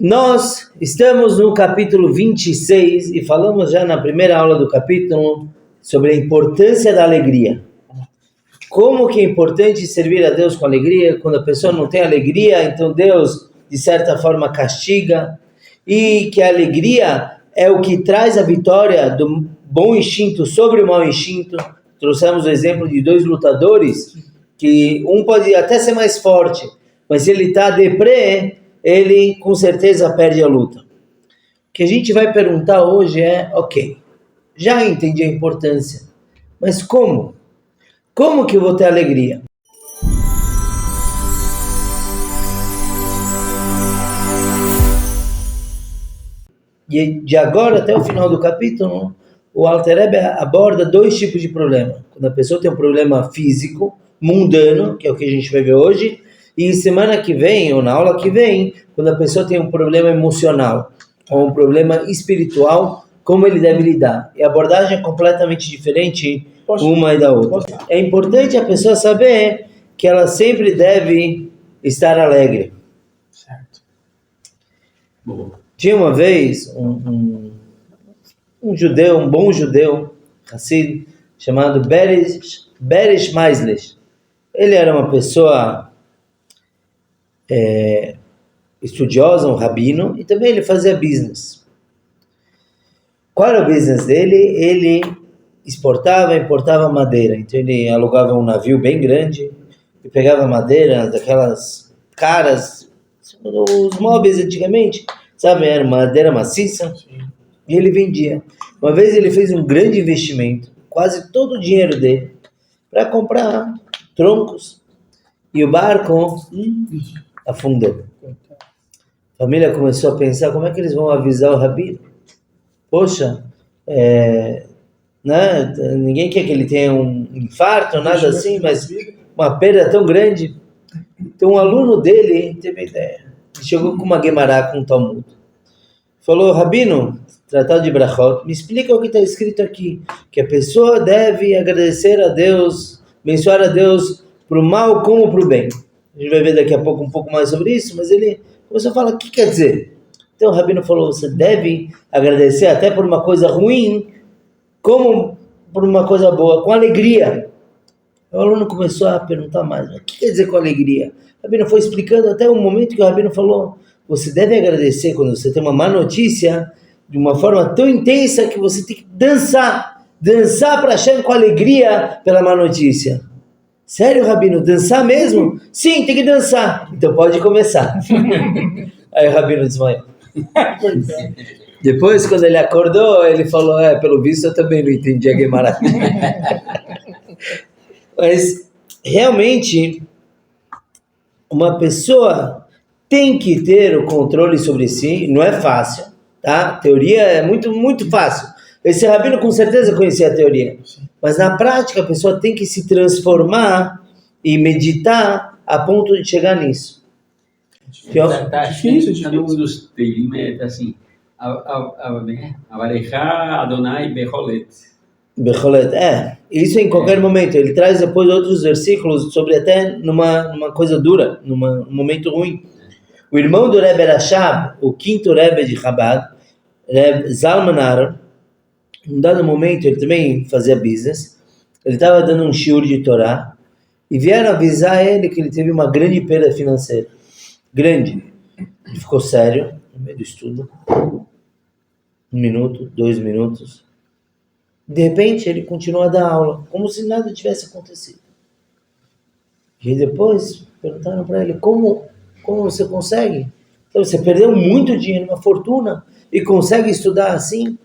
Nós estamos no capítulo 26 e falamos já na primeira aula do capítulo sobre a importância da alegria. Como que é importante servir a Deus com alegria? Quando a pessoa não tem alegria, então Deus, de certa forma, castiga. E que a alegria é o que traz a vitória do bom instinto sobre o mau instinto. Trouxemos o exemplo de dois lutadores, que um pode até ser mais forte, mas se ele está deprê, ele com certeza perde a luta. O que a gente vai perguntar hoje é, ok, já entendi a importância, mas como? Como que eu vou ter alegria? E de agora até o final do capítulo, o Alter Rebbe aborda dois tipos de problema. Quando a pessoa tem um problema físico, mundano, que é o que a gente vai ver hoje, e semana que vem, ou na aula que vem, quando a pessoa tem um problema emocional, ou um problema espiritual, como ele deve lidar. E a abordagem é completamente diferente uma e da outra. É importante a pessoa saber que ela sempre deve estar alegre. Certo. Tinha uma vez um judeu, um bom judeu, Hassid, chamado Beresh Maislesh. Ele era uma pessoa estudiosa, um rabino, e também ele fazia business. Qual era o business dele? Ele exportava e importava madeira. Então ele alugava um navio bem grande e pegava madeira daquelas caras, os móveis antigamente, sabe, era madeira maciça, e ele vendia. Uma vez ele fez um grande investimento, quase todo o dinheiro dele, para comprar troncos, e o barco afundou. A família começou a pensar, como é que eles vão avisar o rabino? Poxa, né? Ninguém quer que ele tenha um infarto, nada assim, mas uma perda tão grande. Então um aluno dele teve ideia. Ele chegou com uma Guemará, com um Talmud. Falou, rabino, tratado de Brachot, me explica o que está escrito aqui, que a pessoa deve agradecer a Deus, abençoar a Deus para o mal como para o bem. A gente vai ver daqui a pouco um pouco mais sobre isso, mas ele começou a falar, o que quer dizer? Então o rabino falou, você deve agradecer até por uma coisa ruim, como por uma coisa boa, com alegria. O aluno começou a perguntar mais, o que quer dizer com alegria? O rabino foi explicando até o momento que o rabino falou, você deve agradecer quando você tem uma má notícia, de uma forma tão intensa que você tem que dançar para Hashem com alegria pela má notícia. Sério, rabino, dançar mesmo? Sim, tem que dançar. Então pode começar. Aí o rabino desmaiou. Depois, quando ele acordou, ele falou, pelo visto eu também não entendi a Guemará. Mas, realmente, uma pessoa tem que ter o controle sobre si, não é fácil, tá? A teoria é muito, muito fácil. Esse rabino com certeza conhecia a teoria, mas na prática a pessoa tem que se transformar e meditar a ponto de chegar nisso. Tá difícil. Um dos Teilim é assim, Avarejar Adonai Becholet. Becholet, isso em qualquer momento. Ele traz depois outros versículos sobre até numa coisa dura, num momento ruim. O irmão do Rebbe Rashab, o quinto Rebbe de Chabad, Rebbe Zalman Aron, num dado momento ele também fazia business, ele estava dando um shiur de Torá, e vieram avisar ele que ele teve uma grande perda financeira. Grande. Ele ficou sério, no meio do estudo, 1 minuto, 2 minutos, de repente ele continuou a dar aula, como se nada tivesse acontecido. E depois perguntaram para ele, como você consegue? Então, você perdeu muito dinheiro, uma fortuna, e consegue estudar assim?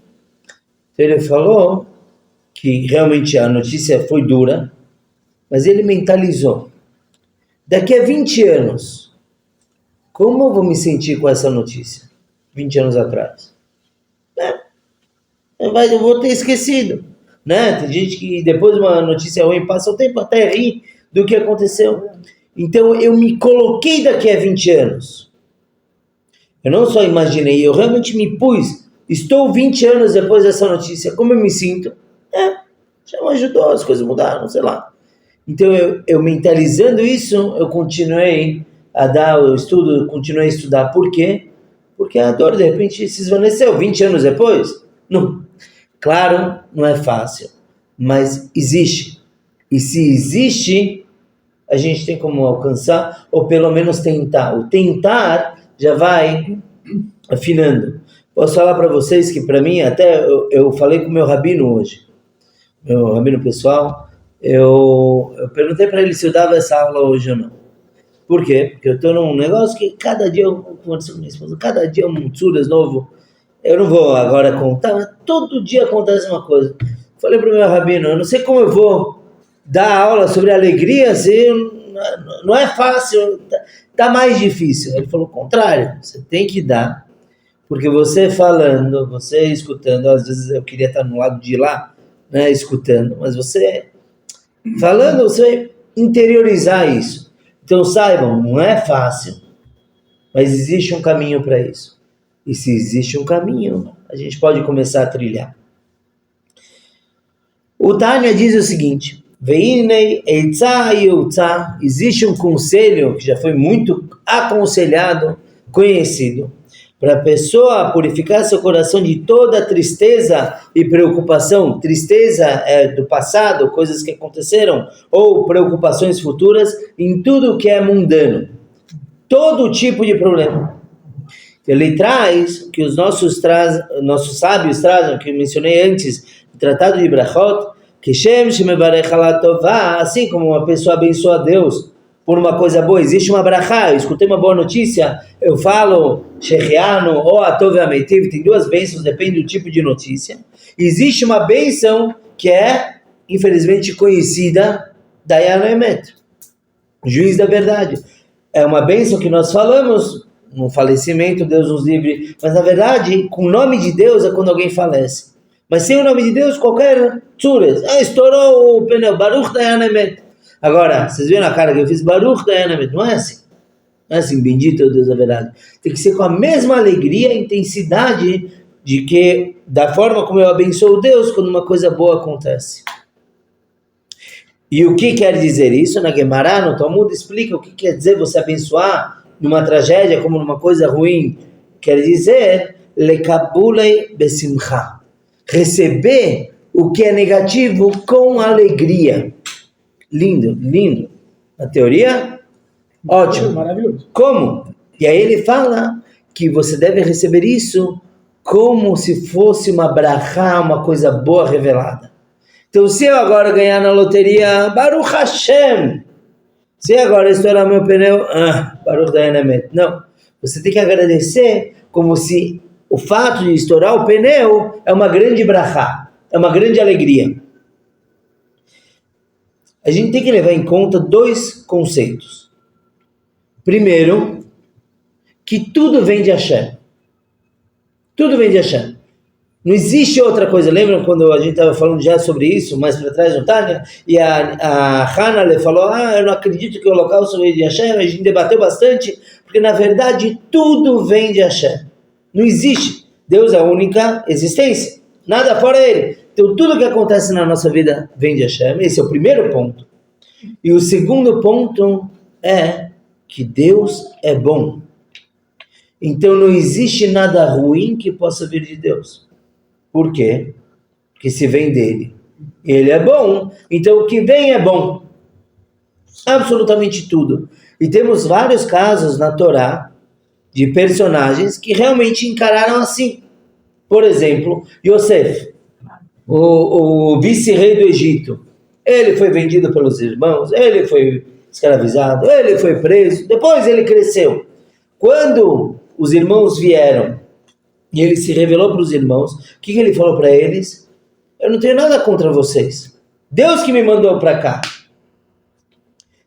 Então ele falou que realmente a notícia foi dura, mas ele mentalizou. Daqui a 20 anos, como eu vou me sentir com essa notícia? 20 anos atrás. Eu vou ter esquecido. Né? Tem gente que depois de uma notícia ruim passa o tempo até rir do que aconteceu. Então eu me coloquei daqui a 20 anos. Eu não só imaginei, eu realmente me pus. Estou 20 anos depois dessa notícia, como eu me sinto? Já me ajudou, as coisas mudaram, sei lá. Então eu mentalizando isso, eu continuei a dar o estudo, continuei a estudar. Por quê? porque a dor de repente se esvaneceu 20 anos depois. Não. Claro, não é fácil, mas existe. E se existe, a gente tem como alcançar, ou pelo menos tentar. O tentar já vai afinando. Posso falar para vocês que para mim, até eu falei com o meu rabino hoje, meu rabino pessoal, eu perguntei para ele se eu dava essa aula hoje ou não. Por quê? Porque eu estou num negócio que cada dia, eu converso com minha esposa, cada dia é um tzuras novo. Eu não vou agora contar, mas todo dia acontece uma coisa. Falei para o meu rabino, eu não sei como eu vou dar aula sobre alegria, assim, não é fácil, tá mais difícil. Ele falou o contrário, você tem que dar, porque você falando, você escutando, às vezes eu queria estar no lado de lá, né, escutando, mas você falando, você vai interiorizar isso. Então saibam, não é fácil, mas existe um caminho para isso. E se existe um caminho, a gente pode começar a trilhar. O Tânia diz o seguinte, existe um conselho que já foi muito aconselhado, conhecido, para a pessoa purificar seu coração de toda tristeza e preocupação. Tristeza é do passado, coisas que aconteceram, ou preocupações futuras, em tudo que é mundano. Todo tipo de problema. Ele traz, que os nossos sábios trazem, que eu mencionei antes, no Tratado de Brachot, que assim como uma pessoa abençoa a Deus por uma coisa boa, existe uma brachá, eu escutei uma boa notícia, eu falo Shechianu ou Atov Ametiv, tem duas bênçãos, depende do tipo de notícia. Existe uma bênção que é, infelizmente, conhecida, Dayan Emet, juiz da verdade. É uma bênção que nós falamos no falecimento, Deus nos livre, mas na verdade, com o nome de Deus é quando alguém falece. Mas sem o nome de Deus, qualquer tzures, estourou o pneu, Baruch Dayan Emet. Agora, vocês viram a cara que eu fiz, Baruch Dayan Emet, não é assim. Não é assim, bendito é o Deus da verdade. Tem que ser com a mesma alegria e intensidade de que, da forma como eu abençoo Deus quando uma coisa boa acontece. E o que quer dizer isso? Na Gemara, no Talmud, explica o que quer dizer você abençoar numa tragédia como numa coisa ruim. Quer dizer, lekabulei besimcha. Receber o que é negativo com alegria. Lindo, lindo. Na teoria, ótimo. Maravilhoso. Como? E aí ele fala que você deve receber isso como se fosse uma brachá, uma coisa boa revelada. Então, se eu agora ganhar na loteria, Baruch Hashem. Se agora estourar meu pneu, Baruch Dayan Emet. Não. Você tem que agradecer como se o fato de estourar o pneu é uma grande brachá, é uma grande alegria. A gente tem que levar em conta dois conceitos. Primeiro, que tudo vem de Hashem. Tudo vem de Hashem. Não existe outra coisa. Lembram quando a gente estava falando já sobre isso, mais para trás no Tânia? E a Hannah falou, eu não acredito que o holocausto veio de Hashem. A gente debateu bastante, porque na verdade tudo vem de Hashem. Não existe. Deus é a única existência. Nada fora Ele. Então tudo que acontece na nossa vida vem de Hashem. Esse é o primeiro ponto. E o segundo ponto é que Deus é bom. Então não existe nada ruim que possa vir de Deus. Por quê? Porque se vem dele, ele é bom, então o que vem é bom. Absolutamente tudo. E temos vários casos na Torá de personagens que realmente encararam assim. Por exemplo, Yosef, o vice-rei do Egito. Ele foi vendido pelos irmãos, ele foi escravizado, ele foi preso, depois ele cresceu. Quando os irmãos vieram e ele se revelou para os irmãos, o que ele falou para eles? Eu não tenho nada contra vocês. Deus que me mandou para cá.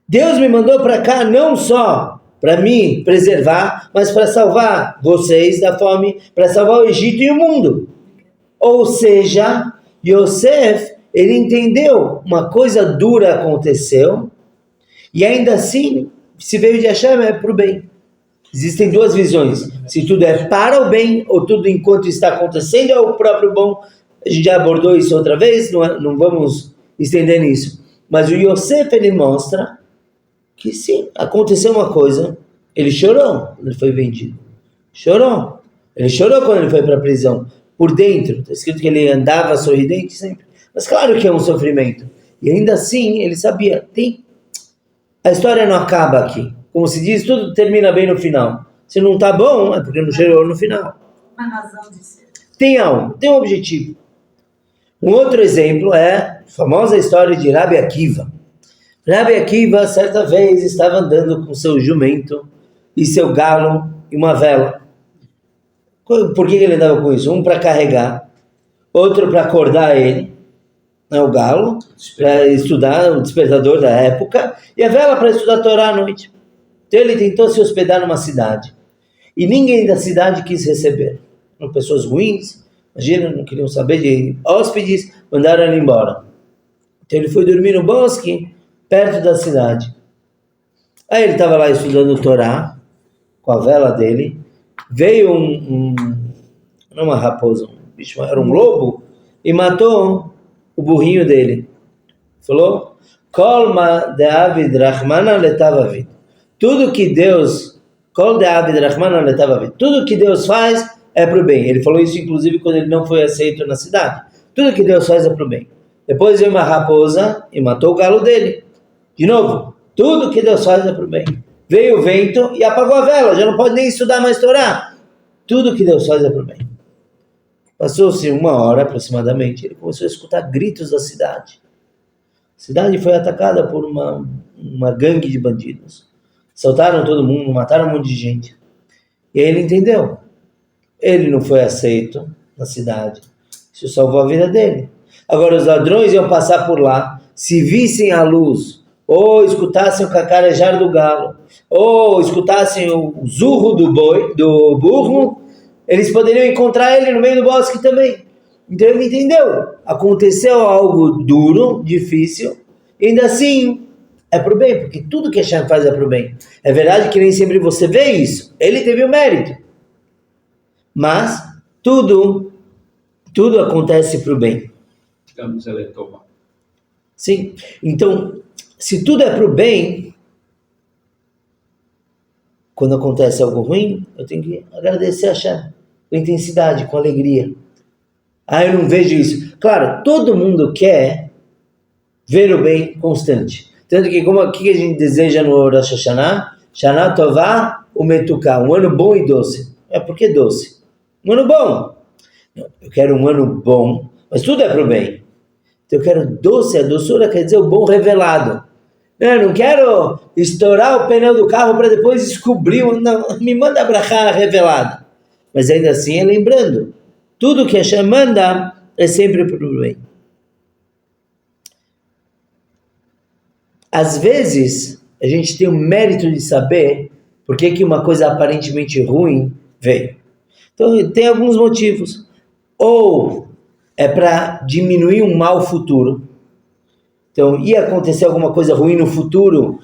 Deus me mandou para cá não só para me preservar, mas para salvar vocês da fome, para salvar o Egito e o mundo. Ou seja, Yosef, ele entendeu, uma coisa dura aconteceu, e ainda assim, se veio de Hashem, é para o bem. Existem duas visões, se tudo é para o bem, ou tudo enquanto está acontecendo é o próprio bom. A gente já abordou isso outra vez, não vamos estender nisso. Mas o Yosef, ele mostra que sim, aconteceu uma coisa, ele chorou quando ele foi vendido. Chorou. Ele chorou quando ele foi para a prisão. Por dentro, está escrito que ele andava sorridente sempre. Mas claro que é um sofrimento. E ainda assim, ele sabia, a história não acaba aqui. Como se diz, tudo termina bem no final. Se não está bom, é porque não chegou no final. Uma razão de ser. Tem algo, tem um objetivo. Um outro exemplo é a famosa história de Rabi Akiva. Rabi Akiva, certa vez, estava andando com seu jumento e seu galo e uma vela. Por que ele andava com isso? Um para carregar, outro para acordar ele, né, o galo, para estudar, o despertador da época, e a vela para estudar a Torá à noite. Então ele tentou se hospedar numa cidade. E ninguém da cidade quis receber. Eram pessoas ruins, imagina, não queriam saber de hóspedes, mandaram ele embora. Então ele foi dormir no bosque, perto da cidade. Aí ele estava lá estudando Torá, com a vela dele, veio não uma raposa, bicho, era um lobo, e matou o burrinho dele. Falou, Kolma de Avid Rahmana letava vid. Tudo que Deus, Kol de Avid Rahmana letava vid. Tudo que Deus faz é para o bem. Ele falou isso inclusive quando ele não foi aceito na cidade. Tudo que Deus faz é para o bem. Depois veio uma raposa e matou o galo dele. De novo, tudo que Deus faz é para o bem. Veio o vento e apagou a vela, já não pode nem estudar mais Torá. Tudo que Deus faz é para o bem. Passou-se 1 hora aproximadamente, ele começou a escutar gritos da cidade. A cidade foi atacada por uma gangue de bandidos. Assaltaram todo mundo, mataram um monte de gente. E aí ele entendeu. Ele não foi aceito na cidade. Isso salvou a vida dele. Agora os ladrões iam passar por lá, se vissem a luz, ou escutassem o cacarejar do galo, ou escutassem o zurro do burro, eles poderiam encontrar ele no meio do bosque também. Então ele entendeu. Aconteceu algo duro, difícil, e ainda assim é para o bem, porque tudo que Hashem faz é para o bem. É verdade que nem sempre você vê isso. Ele teve o mérito. Mas tudo acontece para o bem. Sim. Então, se tudo é para o bem, quando acontece algo ruim, eu tenho que agradecer a Hashem, com intensidade, com alegria. Eu não vejo isso. Claro, todo mundo quer ver o bem constante. Tanto que, o que a gente deseja no Rosh Hashanah? Shana Tová Umetuká, um ano bom e doce. Por que doce? Um ano bom. Eu quero um ano bom, mas tudo é para o bem. Então eu quero doce, a doçura quer dizer o bom revelado. Eu não quero estourar o pneu do carro para depois descobrir, não, me manda brachá revelada. Mas ainda assim é lembrando, tudo que Hashem manda é sempre para o bem. Às vezes, a gente tem o mérito de saber por que uma coisa aparentemente ruim veio. Então, tem alguns motivos. Ou é para diminuir um mal futuro. Então, ia acontecer alguma coisa ruim no futuro,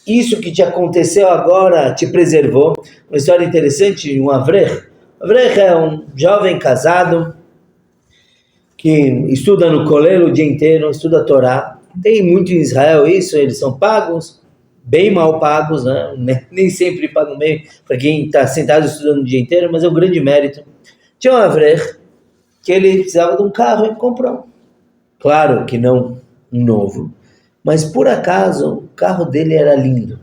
isso que te aconteceu agora te preservou. Uma história interessante, um Avrech. Avrech é um jovem casado que estuda no colégio o dia inteiro, estuda a Torá. Tem muito em Israel isso, eles são pagos, bem mal pagos, né? Nem sempre pagam bem para quem está sentado estudando o dia inteiro, mas é um grande mérito. Tinha um Avrech que ele precisava de um carro e comprou. Claro que não um novo, mas por acaso o carro dele era lindo.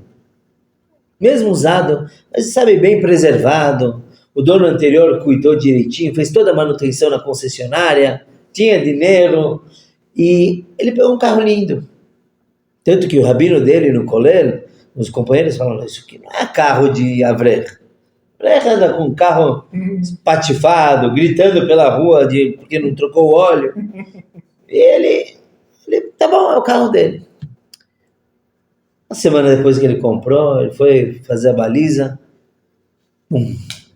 Mesmo usado, mas sabe, bem preservado. O dono anterior cuidou direitinho, fez toda a manutenção na concessionária, tinha dinheiro e ele pegou um carro lindo. Tanto que o rabino dele no colégio, os companheiros falam, isso aqui não é carro de Avrech. Avrech anda com um carro espatifado, gritando pela rua porque não trocou o óleo. E ele, tá bom, é o carro dele. Uma semana depois que ele comprou, ele foi fazer a baliza,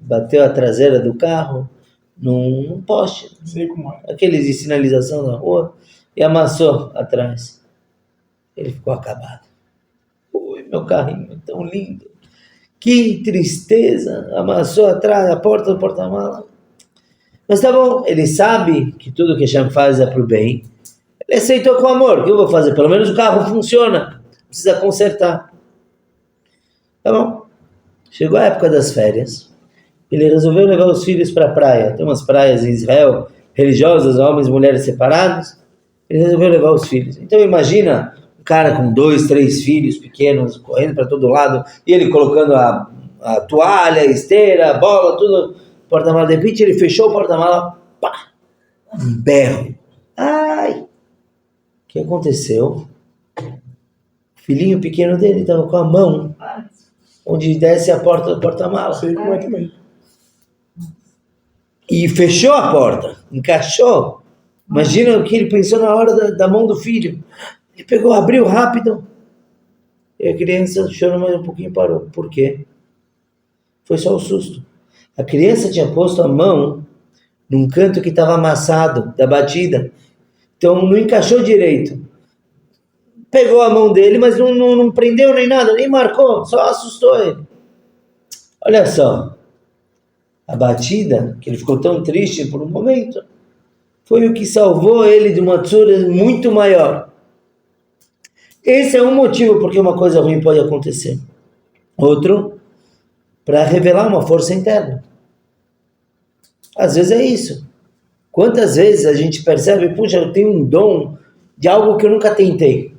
bateu a traseira do carro num poste. Sei como é. Aqueles de sinalização na rua, e amassou atrás. Ele ficou acabado. Ui, meu carrinho tão lindo. Que tristeza. Amassou atrás, a porta do porta-mala. Mas tá bom, ele sabe que tudo que Hashem faz é pro bem. Ele aceitou com amor. O que eu vou fazer? Pelo menos o carro funciona. Precisa consertar. Tá bom. Chegou a época das férias. ele resolveu levar os filhos para a praia. Tem umas praias em Israel, religiosas, homens e mulheres separados. Ele resolveu levar os filhos. Então imagina um cara com 2, 3 filhos pequenos, correndo para todo lado, e ele colocando a toalha, a esteira, a bola, tudo, porta-mala. De repente ele fechou o porta-mala, pá, um berro. Ai! O que aconteceu? O filhinho pequeno dele estava com a mão onde desce a porta do porta-mala. Sei como é também. E fechou a porta, encaixou. Imagina o que ele pensou na hora da mão do filho. Ele pegou, abriu rápido. E a criança chorou mais um pouquinho e parou. Por quê? Foi só o susto. A criança tinha posto a mão num canto que estava amassado da batida. Então não encaixou direito. Pegou a mão dele, mas não prendeu nem nada, nem marcou, só assustou ele. Olha só. A batida, que ele ficou tão triste por um momento, foi o que salvou ele de uma tsura muito maior. Esse é um motivo porque uma coisa ruim pode acontecer. Outro, para revelar uma força interna. Às vezes é isso. Quantas vezes a gente percebe, puxa, eu tenho um dom de algo que eu nunca tentei.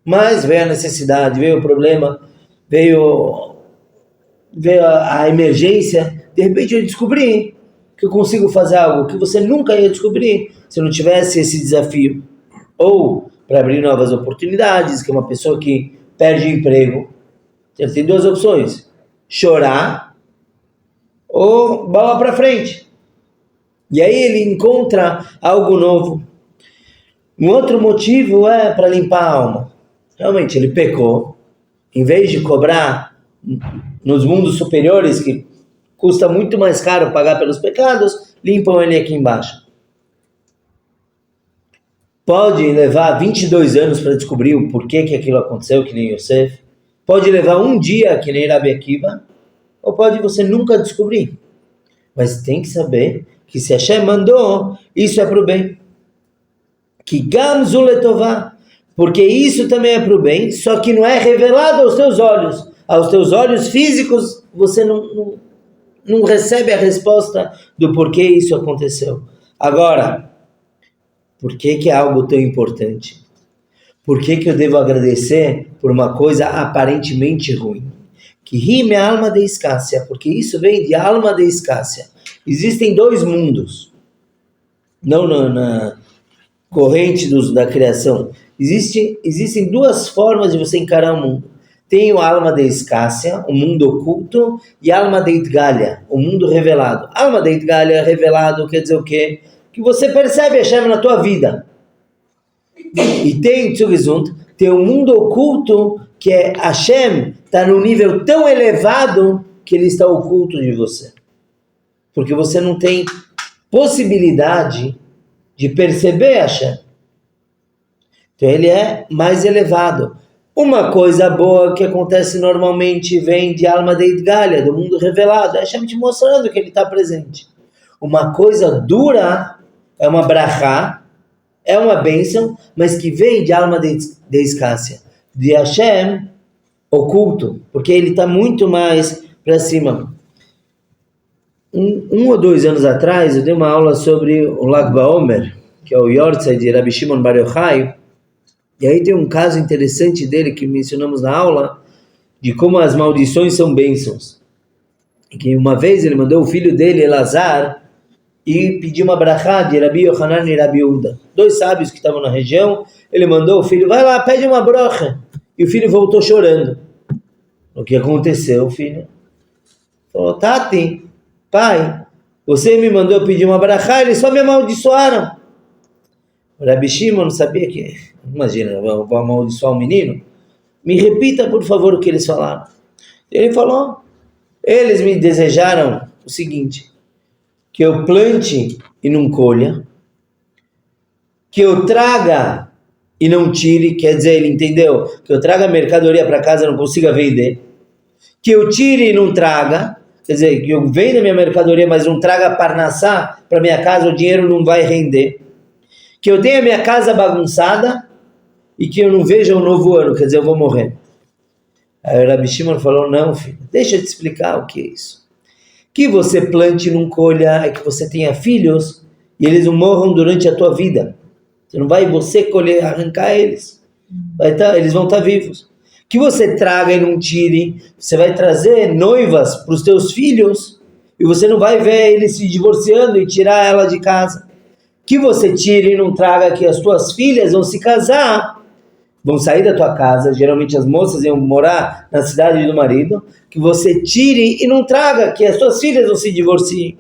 Mas veio a necessidade, veio o problema, veio a emergência. De repente eu descobri que eu consigo fazer algo que você nunca ia descobrir se não tivesse esse desafio. Ou para abrir novas oportunidades, que é uma pessoa que perde emprego. Ele tem 2 opções: chorar ou bola para frente. E aí ele encontra algo novo. Um outro motivo é para limpar a alma. Realmente ele pecou. Em vez de cobrar nos mundos superiores, que custa muito mais caro pagar pelos pecados, limpam ele aqui embaixo. Pode levar 22 anos para descobrir o porquê que aquilo aconteceu, que nem Yosef. Pode levar um dia, que nem Rabi Akiva. Ou pode você nunca descobrir. Mas tem que saber que se Hashem mandou, isso é para o bem. Que Gamzu letová. Porque isso também é para o bem, só que não é revelado aos teus olhos. Aos teus olhos físicos, você não recebe a resposta do porquê isso aconteceu. Agora, por que é algo tão importante? Por que eu devo agradecer por uma coisa aparentemente ruim? Que rime a alma de escássia, porque isso vem de alma de escássia. Existem 2 mundos, não na corrente da criação. Existem 2 formas de você encarar o mundo. Tem a alma de escássia, o mundo oculto, e a alma de Itgalia, o mundo revelado. A alma de Itgalia, revelado, quer dizer o quê? Que você percebe Hashem na tua vida. E tem Tzugizund, tem um mundo oculto, que é Hashem, está num nível tão elevado que ele está oculto de você. Porque você não tem possibilidade de perceber Hashem. Então ele é mais elevado. Uma coisa boa que acontece normalmente vem de alma de Itgalia, do mundo revelado. É Hashem te mostrando que ele está presente. Uma coisa dura é uma brachá, é uma bênção, mas que vem de alma de escássia. De Hashem oculto, porque ele está muito mais para cima. Um ou 2 anos atrás, eu dei uma aula sobre o Lag BaOmer, que é o Yortzeit de Rabbi Shimon Bar Yochai, e aí tem um caso interessante dele que mencionamos na aula, de como as maldições são bênçãos. E que uma vez ele mandou o filho dele, Elazar, e pediu uma brachá de Rabi Yochanan e Rabi Uda. 2 sábios que estavam na região, ele mandou o filho, vai lá, pede uma brocha. E o filho voltou chorando. O que aconteceu, filho? Falou, Tati, pai, você me mandou pedir uma brachá, eles só me amaldiçoaram. O Rabi Shimon sabia que, imagina, vou amaldiçoar um menino? Me repita, por favor, o que eles falaram. Ele falou, eles me desejaram o seguinte, que eu plante e não colha, que eu traga e não tire, quer dizer, ele entendeu, que eu traga mercadoria para casa e não consiga vender, que eu tire e não traga, quer dizer, que eu venda minha mercadoria, mas não traga parnassá para minha casa, o dinheiro não vai render, que eu tenha minha casa bagunçada e que eu não veja um novo ano, quer dizer, eu vou morrer. Aí o Rabi Shimon falou, não, filho, deixa eu te explicar o que é isso. que você plante e não colha, é que você tenha filhos e eles não morram durante a tua vida. Você não vai você colher, arrancar eles. Eles vão estar vivos. Que você traga e não tire, você vai trazer noivas para os teus filhos e você não vai ver eles se divorciando e tirar ela de casa. Que você tire e não traga que as tuas filhas vão se casar, vão sair da tua casa, geralmente as moças iam morar na cidade do marido, que você tire e não traga que as tuas filhas vão se divorciar,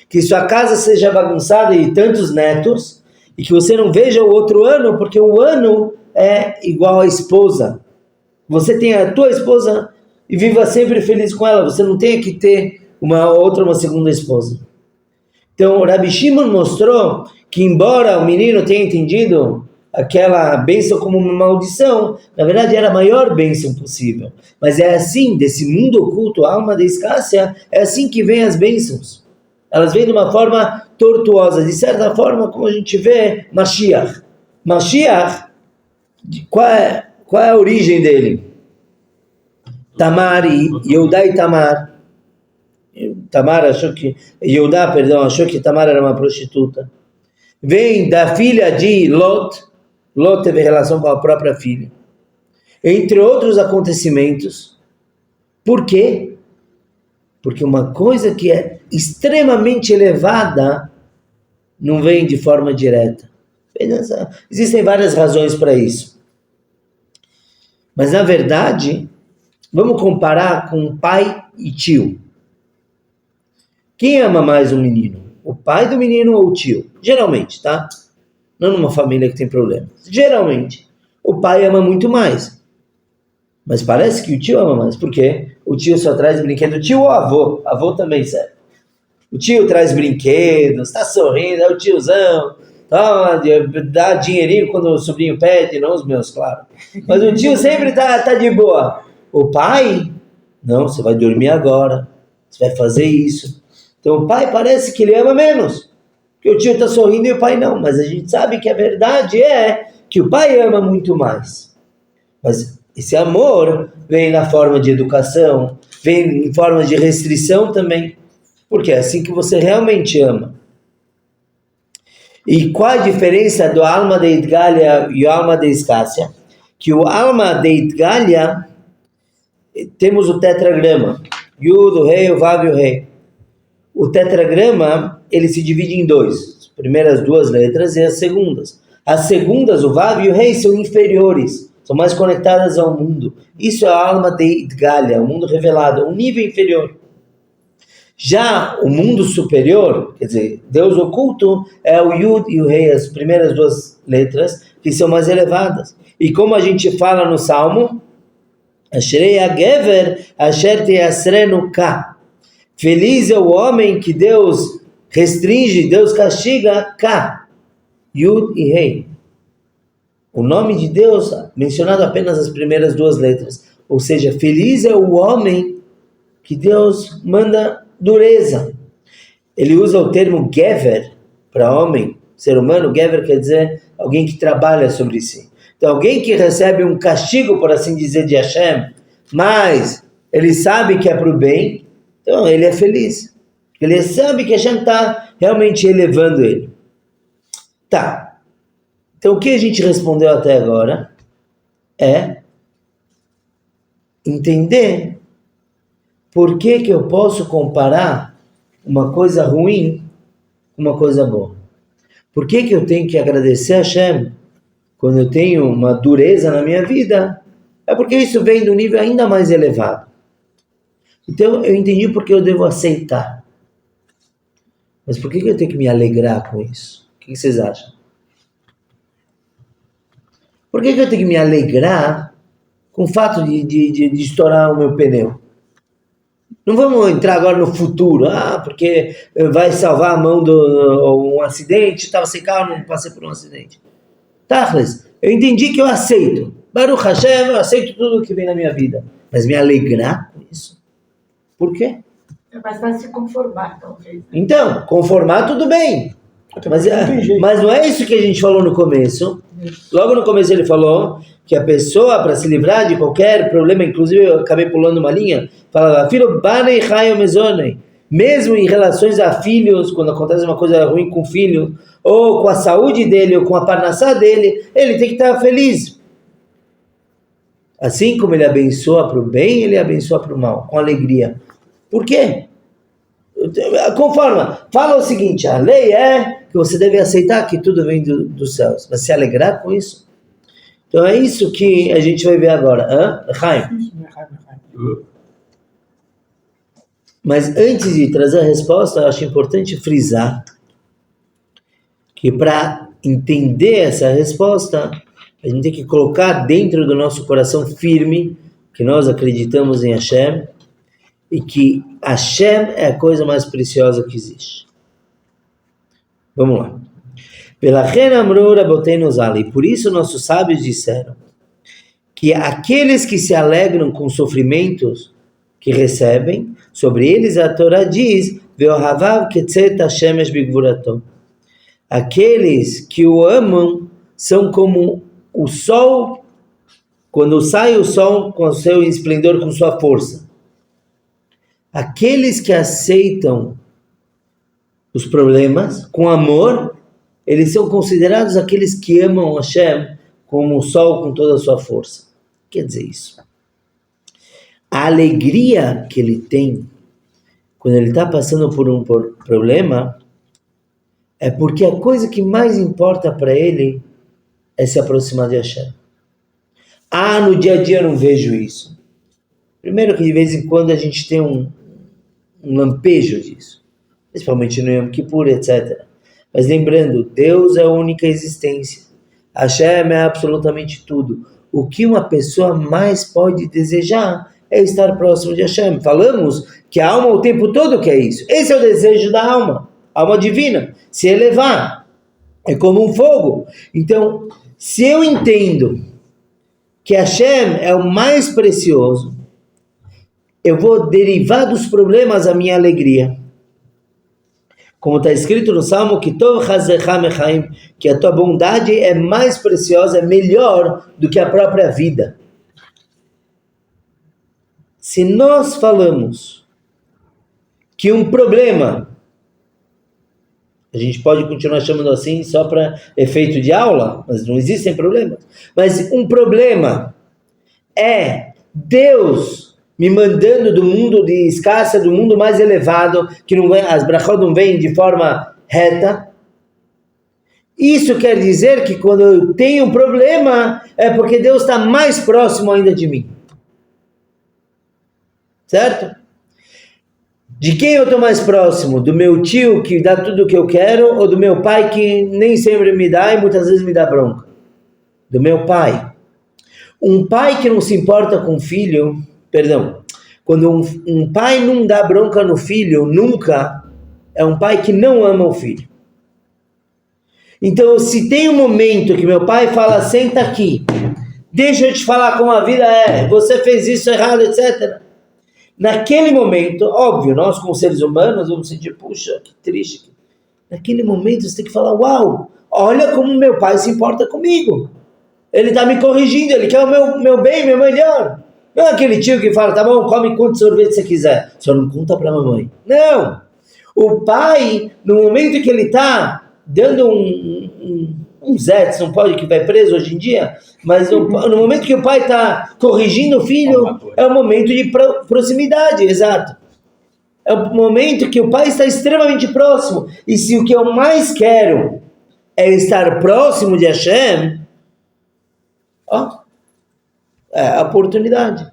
que sua casa seja bagunçada e tantos netos, e que você não veja o outro ano, porque o ano é igual à esposa. Você tem a tua esposa e viva sempre feliz com ela, você não tem que ter uma segunda esposa. Então, o Rabi Shimon mostrou que, embora o menino tenha entendido aquela bênção como uma maldição, na verdade era a maior bênção possível. Mas é assim, desse mundo oculto, a alma da escássia, é assim que vem as bênçãos. Elas vêm de uma forma tortuosa, de certa forma, como a gente vê Mashiach. Mashiach, qual é a origem dele? Tamar e Yehudá e Tamar. Yehudá achou que Tamar era uma prostituta. Vem da filha de Lot. Lot teve relação com a própria filha. Entre outros acontecimentos. Por quê? Porque uma coisa que é extremamente elevada não vem de forma direta. Existem várias razões para isso. Mas, na verdade, vamos comparar com pai e tio. Quem ama mais o menino? O pai do menino ou o tio? Geralmente, tá? Não numa família que tem problemas. Geralmente, o pai ama muito mais. Mas parece que o tio ama mais. Por quê? O tio só traz brinquedo. O tio ou avô? Avô também serve. O tio traz brinquedos, tá sorrindo, é o tiozão. Tá, dá dinheirinho quando o sobrinho pede, não os meus, claro. Mas o tio sempre tá de boa. O pai, não, você vai dormir agora. Você vai fazer isso. Então o pai parece que ele ama menos. Porque o tio está sorrindo e o pai não. Mas a gente sabe que a verdade é que o pai ama muito mais. Mas esse amor vem na forma de educação, vem em forma de restrição também. Porque é assim que você realmente ama. E qual a diferença do alma de Itgália e o alma de escássia? Que o alma de Itgália, temos o tetragrama. Yud, o rei, o vav e o rei. O tetragrama, ele se divide em dois. As primeiras duas letras e as segundas. As segundas, o vav e o rei, são inferiores. São mais conectadas ao mundo. Isso é a alma de Itgália, o mundo revelado, um nível inferior. Já o mundo superior, quer dizer, Deus oculto, é o Yud e o Rei, as primeiras duas letras, que são mais elevadas. E como a gente fala no Salmo, Ashrei HaGever Asher Te'asrenu Ka. Feliz é o homem que Deus restringe, Deus castiga, Ka. Yud e Rei. O nome de Deus, mencionado apenas as primeiras duas letras. Ou seja, feliz é o homem que Deus manda dureza. Ele usa o termo Gever para homem, ser humano. Gever quer dizer alguém que trabalha sobre si. Então, alguém que recebe um castigo, por assim dizer, de Hashem, mas ele sabe que é para o bem, então ele é feliz. Ele sabe que Hashem está realmente elevando ele. Tá. Então, o que a gente respondeu até agora é entender por que eu posso comparar uma coisa ruim com uma coisa boa. Por que eu tenho que agradecer a Hashem quando eu tenho uma dureza na minha vida? É porque isso vem de um nível ainda mais elevado. Então, eu entendi porque eu devo aceitar. Mas por que eu tenho que me alegrar com isso? O que vocês acham? Por que eu tenho que me alegrar com o fato de estourar o meu pneu? Não vamos entrar agora no futuro, porque vai salvar a mão de um acidente, estava sem carro, não passei por um acidente. Tachlis, eu entendi que eu aceito. Baruch Hashem, eu aceito tudo que vem na minha vida. Mas me alegrar com isso? Por quê? É mais fácil se conformar, talvez. Então, conformar tudo bem. Mas não é isso que a gente falou no começo. Logo no começo ele falou que a pessoa, para se livrar de qualquer problema, inclusive eu acabei pulando uma linha, fala, filho, banei chayo mezonei, mesmo em relações a filhos, quando acontece uma coisa ruim com o filho, ou com a saúde dele, ou com a parnassá dele, ele tem que estar feliz. Assim como ele abençoa para o bem, ele abençoa para o mal, com alegria. Por quê? Conforme, fala o seguinte, a lei é que você deve aceitar que tudo vem dos céus, mas se alegrar com isso. Então é isso que a gente vai ver agora. Chaim. Mas antes de trazer a resposta, eu acho importante frisar que para entender essa resposta, a gente tem que colocar dentro do nosso coração firme que nós acreditamos em Hashem e que Hashem é a coisa mais preciosa que existe. Vamos lá. E por isso nossos sábios disseram que aqueles que se alegram com sofrimentos que recebem, sobre eles a Torá diz, aqueles que o amam são como o sol, quando sai o sol com o seu esplendor, com sua força. Aqueles que aceitam os problemas com amor, eles são considerados aqueles que amam Hashem como o sol com toda a sua força. Quer dizer isso? A alegria que ele tem quando ele está passando por um problema é porque a coisa que mais importa para ele é se aproximar de Hashem. No dia a dia eu não vejo isso. Primeiro que de vez em quando a gente tem um lampejo disso, principalmente no Yom Kippur, etc. Mas lembrando, Deus é a única existência. Hashem é absolutamente tudo. O que uma pessoa mais pode desejar é estar próximo de Hashem. Falamos que a alma o tempo todo quer isso. Esse é o desejo da alma, alma divina, se elevar. É como um fogo. Então, se eu entendo que Hashem é o mais precioso, eu vou derivar dos problemas a minha alegria. Como está escrito no Salmo, que a tua bondade é mais preciosa, é melhor do que a própria vida. Se nós falamos que um problema, a gente pode continuar chamando assim só para efeito de aula, mas não existem problemas, mas um problema é Deus me mandando do mundo de escassa, do mundo mais elevado, que não vem, as brachot não vêm de forma reta. Isso quer dizer que quando eu tenho um problema, é porque Deus está mais próximo ainda de mim. Certo? De quem eu estou mais próximo? Do meu tio que dá tudo o que eu quero, ou do meu pai que nem sempre me dá e muitas vezes me dá bronca? Do meu pai. Um pai que não se importa com o filho, quando um pai não dá bronca no filho, nunca, é um pai que não ama o filho. Então, se tem um momento que meu pai fala, senta aqui, deixa eu te falar como a vida é, você fez isso errado, etc. Naquele momento, óbvio, nós como seres humanos vamos sentir, puxa, que triste. Naquele momento você tem que falar, uau, olha como meu pai se importa comigo. Ele está me corrigindo, ele quer o meu bem, meu melhor. Não é aquele tio que fala, tá bom, come quanto sorvete você quiser, só não conta para a mamãe. Não! O pai, no momento que ele está dando um zete, não pode que vai preso hoje em dia, mas no momento que o pai está corrigindo o filho, é o momento de proximidade, exato. É o momento que o pai está extremamente próximo. E se o que eu mais quero é estar próximo de Hashem, é a oportunidade.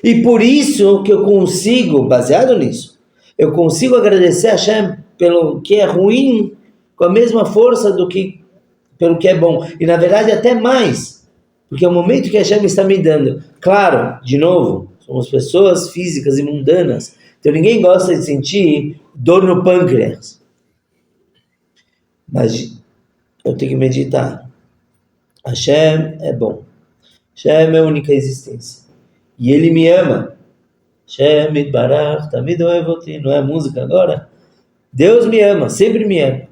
E por isso que eu consigo, baseado nisso, eu consigo agradecer a Hashem pelo que é ruim com a mesma força do que pelo que é bom. E na verdade até mais, porque é o momento que a Hashem está me dando. Claro, de novo, somos pessoas físicas e mundanas, então ninguém gosta de sentir dor no pâncreas. Mas eu tenho que meditar. Hashem é bom. Hashem é a única existência. E Ele me ama. Hashem itbarach, tamid ohev oti. Não é música agora? Deus me ama, sempre me ama.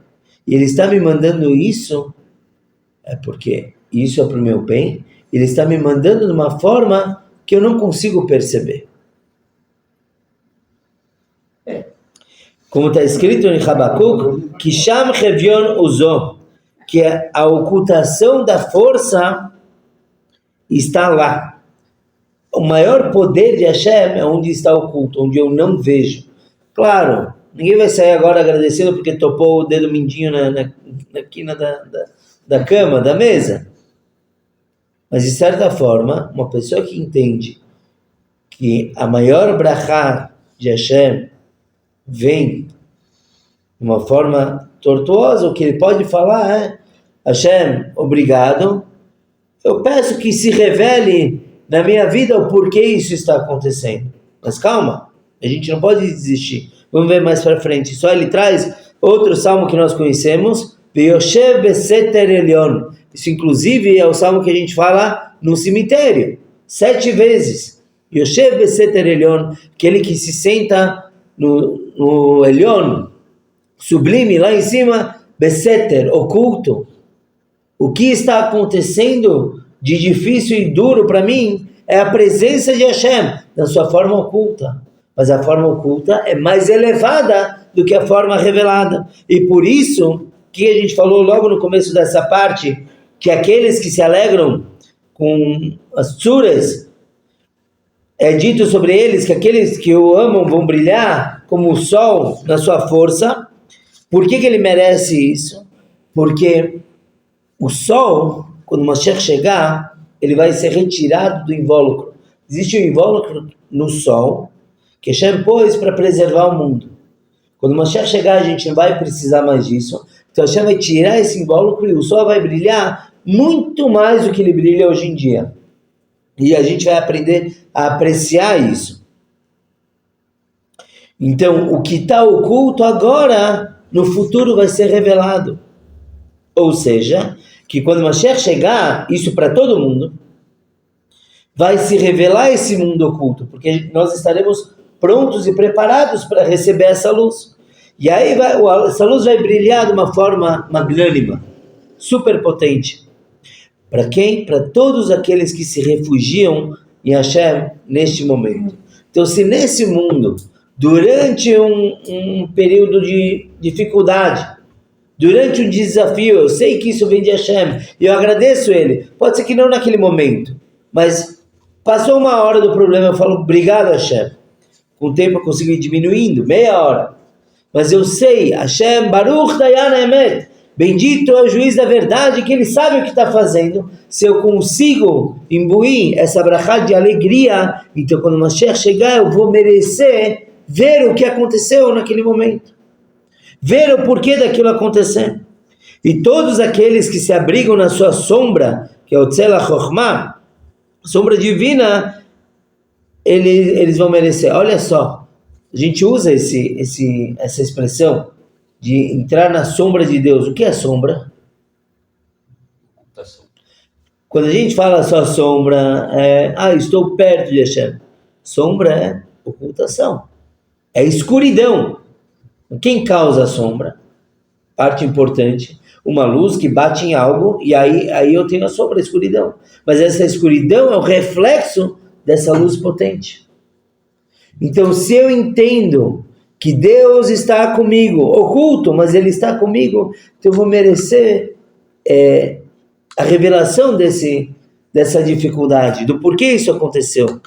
E Ele está me mandando isso, é porque isso é para o meu bem. Ele está me mandando de uma forma que eu não consigo perceber. como está escrito em Habacuc, que Sham Hevion Uzo, que a ocultação da força está lá. O maior poder de Hashem é onde está oculto, onde eu não vejo. Claro, ninguém vai sair agora agradecendo porque topou o dedo mindinho na quina da cama, da mesa. Mas de certa forma, uma pessoa que entende que a maior brachá de Hashem vem de uma forma tortuosa, o que ele pode falar é: Hashem, obrigado, eu peço que se revele na minha vida o porquê isso está acontecendo. Mas calma, a gente não pode desistir. Vamos ver mais para frente. Só ele traz outro salmo que nós conhecemos, Yoshev Beseter Elyon. Isso inclusive é o salmo que a gente fala no cemitério, 7 vezes. Yoshev Beseter Elyon, aquele que se senta no Elyon, sublime, lá em cima, Beseter, oculto. O que está acontecendo de difícil e duro para mim é a presença de Hashem na sua forma oculta. Mas a forma oculta é mais elevada do que a forma revelada. E por isso que a gente falou logo no começo dessa parte, que aqueles que se alegram com as tzuras, é dito sobre eles que aqueles que o amam vão brilhar como o sol na sua força. Por que ele merece isso? Porque o sol, quando o Mashiach chegar, ele vai ser retirado do invólucro. Existe um invólucro no sol que Hashem pôs para preservar o mundo. Quando o Mashiach chegar, a gente não vai precisar mais disso. Então Hashem vai tirar esse invólucro e o sol vai brilhar muito mais do que ele brilha hoje em dia. E a gente vai aprender a apreciar isso. Então, o que está oculto agora, no futuro vai ser revelado. Ou seja, que quando o Mashiach chegar, isso para todo mundo, vai se revelar esse mundo oculto, porque nós estaremos prontos e preparados para receber essa luz. E aí essa luz vai brilhar de uma forma magnânima, super potente. Para quem? Para todos aqueles que se refugiam em Hashem neste momento. Então, se nesse mundo, durante um período de dificuldade, durante um desafio, eu sei que isso vem de Hashem, e eu agradeço ele, pode ser que não naquele momento, mas passou uma hora do problema, eu falo, obrigado Hashem. Com o tempo eu consigo ir diminuindo, meia hora. Mas eu sei, Hashem, Baruch Dayan Emet, bendito é o juiz da verdade, que ele sabe o que está fazendo. Se eu consigo imbuir essa brachá de alegria, então quando o Mashiach chegar, eu vou merecer ver o que aconteceu naquele momento. Ver o porquê daquilo acontecer. E todos aqueles que se abrigam na sua sombra, que é o Tzela Chokhmah, sombra divina, eles vão merecer. Olha só, a gente usa essa expressão de entrar na sombra de Deus. O que é sombra? Ocultação. Quando a gente fala só sombra, estou perto de Hashem. Sombra é ocultação, é escuridão. Quem causa a sombra? Parte importante, uma luz que bate em algo, e aí eu tenho a sombra, a escuridão. Mas essa escuridão é o reflexo dessa luz potente. Então, se eu entendo que Deus está comigo, oculto, mas Ele está comigo, então eu vou merecer a revelação dessa dificuldade, do porquê isso aconteceu.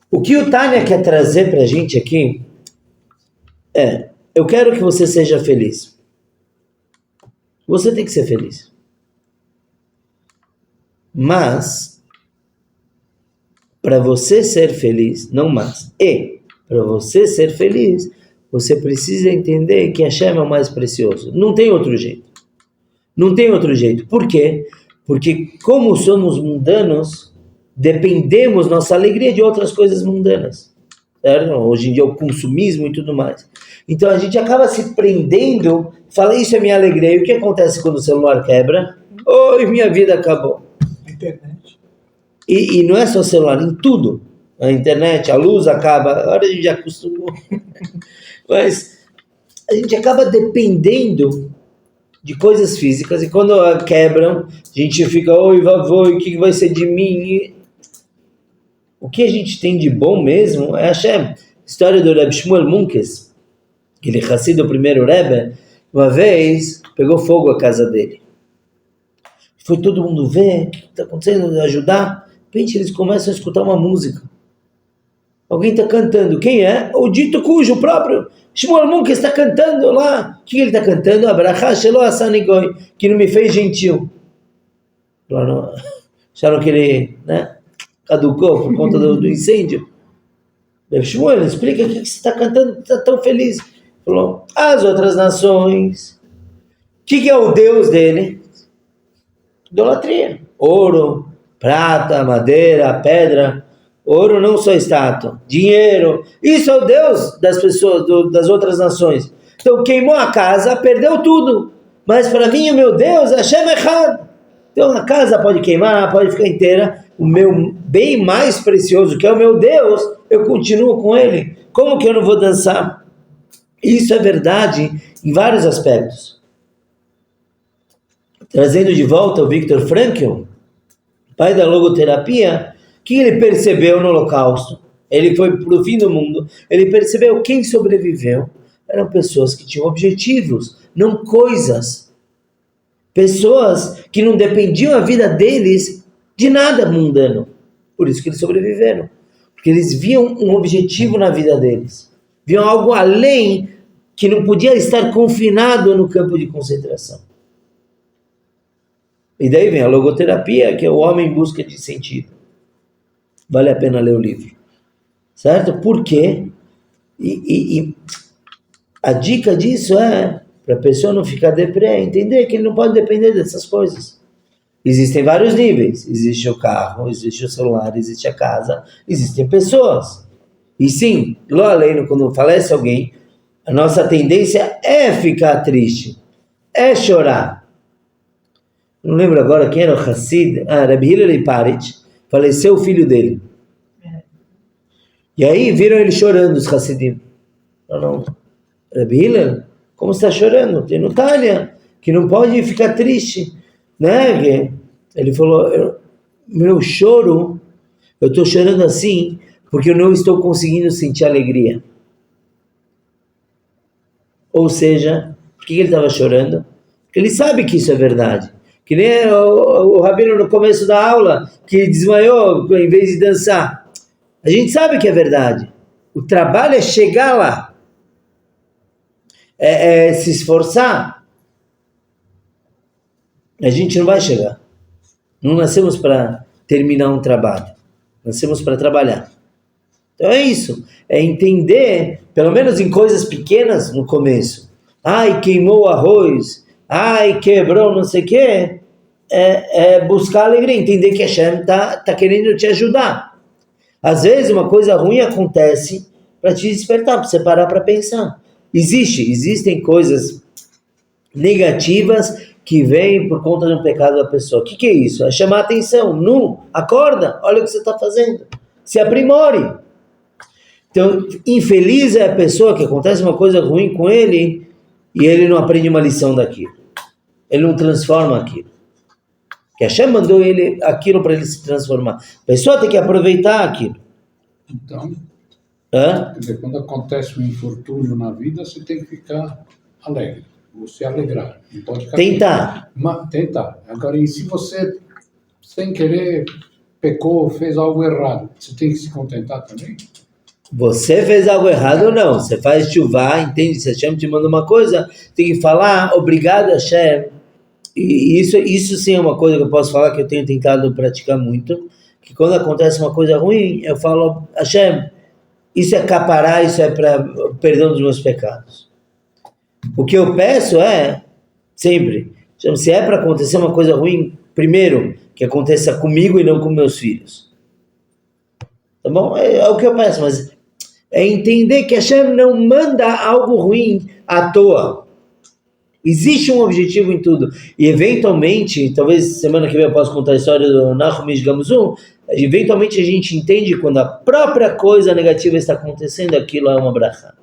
O que o Tânia quer trazer para a gente aqui eu quero que você seja feliz. Você tem que ser feliz. Mas, para você ser feliz, não mais, para você ser feliz, você precisa entender que Hashem é o mais precioso. Não tem outro jeito. Não tem outro jeito. Por quê? Porque como somos mundanos, dependemos nossa alegria de outras coisas mundanas. Certo? Hoje em dia o consumismo e tudo mais. Então a gente acaba se prendendo, fala, isso é minha alegria. E o que acontece quando o celular quebra? Oi, minha vida acabou. Internet. E não é só o celular, em tudo. A internet, a luz acaba, agora a gente já acostumou. Mas a gente acaba dependendo de coisas físicas, e quando quebram, a gente fica, oi, vavô, o que vai ser de mim? O que a gente tem de bom mesmo é Hashem. História do Reb Shmuel Munkes, que ele é do primeiro Rebbe, uma vez pegou fogo a casa dele. Foi todo mundo ver o que está acontecendo, ajudar. De repente eles começam a escutar uma música. Alguém está cantando. Quem é? O dito cujo próprio Shmuel Munkes está cantando lá. O que ele está cantando? Abrahá Shelo Asani Goi, que não me fez gentil. Acharam que ele, né, caducou por conta do incêndio. Shmuel, explica o que você está cantando, está tão feliz. Falou, as outras nações. O que é o Deus dele? Idolatria. Ouro, prata, madeira, pedra. Ouro não só estátua. Dinheiro. Isso é o Deus das pessoas, das outras nações. Então queimou a casa, perdeu tudo. Mas para mim o meu Deus é Hashem Echad. Então a casa pode queimar, pode ficar inteira. O meu bem mais precioso, que é o meu Deus, eu continuo com ele. Como que eu não vou dançar? Isso é verdade em vários aspectos. Trazendo de volta o Viktor Frankl, pai da logoterapia, que ele percebeu no Holocausto. Ele foi para o fim do mundo. Ele percebeu quem sobreviveu eram pessoas que tinham objetivos, não coisas. Pessoas que não dependiam a vida deles de nada mundano. Por isso que eles sobreviveram. Porque eles viam um objetivo na vida deles. Viam algo além que não podia estar confinado no campo de concentração. E daí vem a logoterapia, que é o homem em busca de sentido. Vale a pena ler o livro. Certo? Por quê? E a dica disso é para a pessoa não ficar deprê, entender que ele não pode depender dessas coisas. Existem vários níveis. Existe o carro, existe o celular, existe a casa, existem pessoas. E sim, quando falece alguém, a nossa tendência é ficar triste, é chorar. Não lembro agora quem era o Hassid, Rabbi Hillel Parit, faleceu o filho dele. E aí viram ele chorando, os Hassidim. Não, Rabbi Hillel, como você está chorando? Tem no Tânia, que não pode ficar triste. Né? Ele falou, meu choro, eu estou chorando assim, porque eu não estou conseguindo sentir alegria. Ou seja, por que ele estava chorando? Porque ele sabe que isso é verdade. Que nem o Rabino no começo da aula, que desmaiou em vez de dançar. A gente sabe que é verdade. O trabalho é chegar lá. É se esforçar. A gente não vai chegar. Não nascemos para terminar um trabalho. Nascemos para trabalhar. Então é isso. É entender, pelo menos em coisas pequenas no começo. Ai, queimou o arroz. Ai, quebrou não sei o quê. É buscar alegria. Entender que a Hashem está querendo te ajudar. Às vezes uma coisa ruim acontece para te despertar, para você parar para pensar. Existem coisas negativas que vêm por conta de um pecado da pessoa. O que é isso? É chamar a atenção. Acorda, olha o que você está fazendo. Se aprimore. Então, infeliz é a pessoa que acontece uma coisa ruim com ele e ele não aprende uma lição daquilo. Ele não transforma aquilo. Que Hashem mandou ele aquilo para ele se transformar. A pessoa tem que aproveitar aquilo. Então, quer dizer, quando acontece um infortúnio na vida, você tem que ficar alegre. Você alegrar. Não pode ficar tentar. Tentar. Agora, e se você, sem querer, pecou, fez algo errado, você tem que se contentar também? Você fez algo errado ou não? Você faz chuvá, entende? Se Hashem te manda uma coisa, tem que falar, obrigado Hashem. E isso sim é uma coisa que eu posso falar que eu tenho tentado praticar muito, que quando acontece uma coisa ruim, eu falo, Hashem, isso é capará, isso é para perdão dos meus pecados. O que eu peço é, sempre, se é para acontecer uma coisa ruim, primeiro, que aconteça comigo e não com meus filhos. Tá bom? É o que eu peço, mas é entender que Hashem não manda algo ruim à toa. Existe um objetivo em tudo. E eventualmente, talvez semana que vem eu possa contar a história do Nahum Gamzum, eventualmente a gente entende quando a própria coisa negativa está acontecendo, aquilo é uma brachá.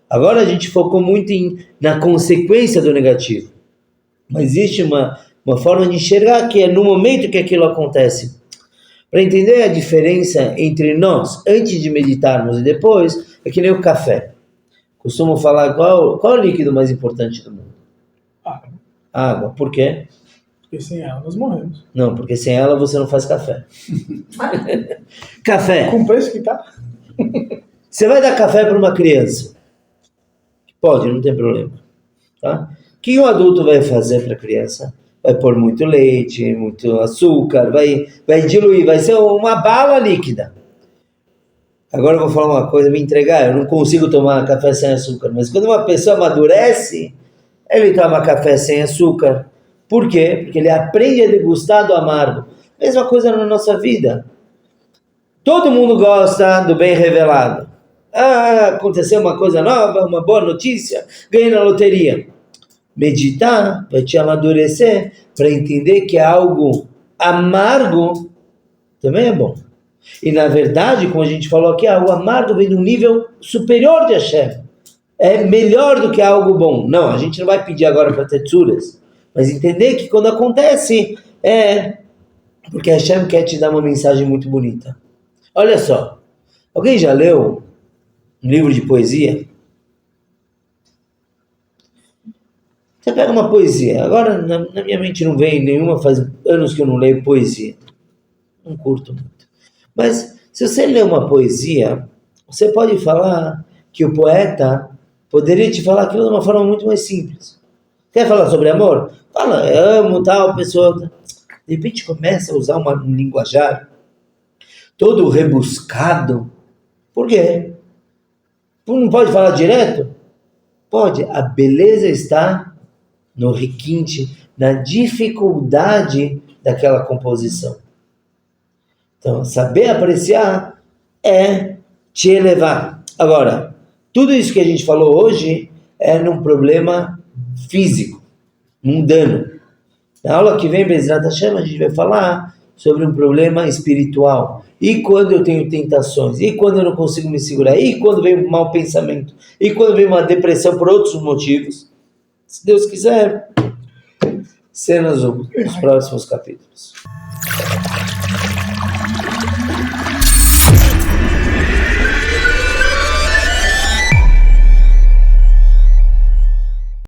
Agora a gente focou muito na consequência do negativo. Mas existe uma forma de enxergar que é no momento que aquilo acontece. Para entender a diferença entre nós, antes de meditarmos e depois, É que nem o café. Costumo falar qual é o líquido mais importante do mundo? Água. Água. Por quê? Porque sem ela nós morremos. Não, porque sem ela você não faz café. Café. Com o preço que tá. Você vai dar café para uma criança? Pode, não tem problema. Tá? O que um adulto vai fazer para a criança? Vai pôr muito leite, muito açúcar, vai diluir, vai ser uma bala líquida. Agora eu vou falar uma coisa, me entregar, eu não consigo tomar café sem açúcar, mas quando uma pessoa amadurece, ele toma café sem açúcar. Por quê? Porque ele aprende a degustar do amargo. Mesma coisa na nossa vida. Todo mundo gosta do bem revelado. Aconteceu uma coisa nova, uma boa notícia, ganhei na loteria. Meditar vai te amadurecer para entender que algo amargo também é bom. E na verdade, como a gente falou aqui, algo amargo vem de um nível superior de Hashem. É melhor do que algo bom. Não, a gente não vai pedir agora para ter tzuras, mas entender que quando acontece, é porque Hashem quer te dar uma mensagem muito bonita. Olha só, alguém já leu um livro de poesia? Você pega uma poesia, agora na minha mente não vem nenhuma, faz anos que eu não leio poesia. Não curto muito. Mas se você lê uma poesia, você pode falar que o poeta poderia te falar aquilo de uma forma muito mais simples. Quer falar sobre amor? Fala, eu amo tal pessoa. De repente começa a usar um linguajar todo rebuscado. Por quê? Não pode falar direto? Pode. A beleza está no requinte, na dificuldade daquela composição. Então, saber apreciar é te elevar. Agora, tudo isso que a gente falou hoje é num problema físico, mundano. Na aula que vem, Bezrat Hashem, a gente vai falar sobre um problema espiritual. E quando eu tenho tentações? E quando eu não consigo me segurar? E quando vem um mau pensamento? E quando vem uma depressão por outros motivos? Se Deus quiser, cenas nos próximos capítulos.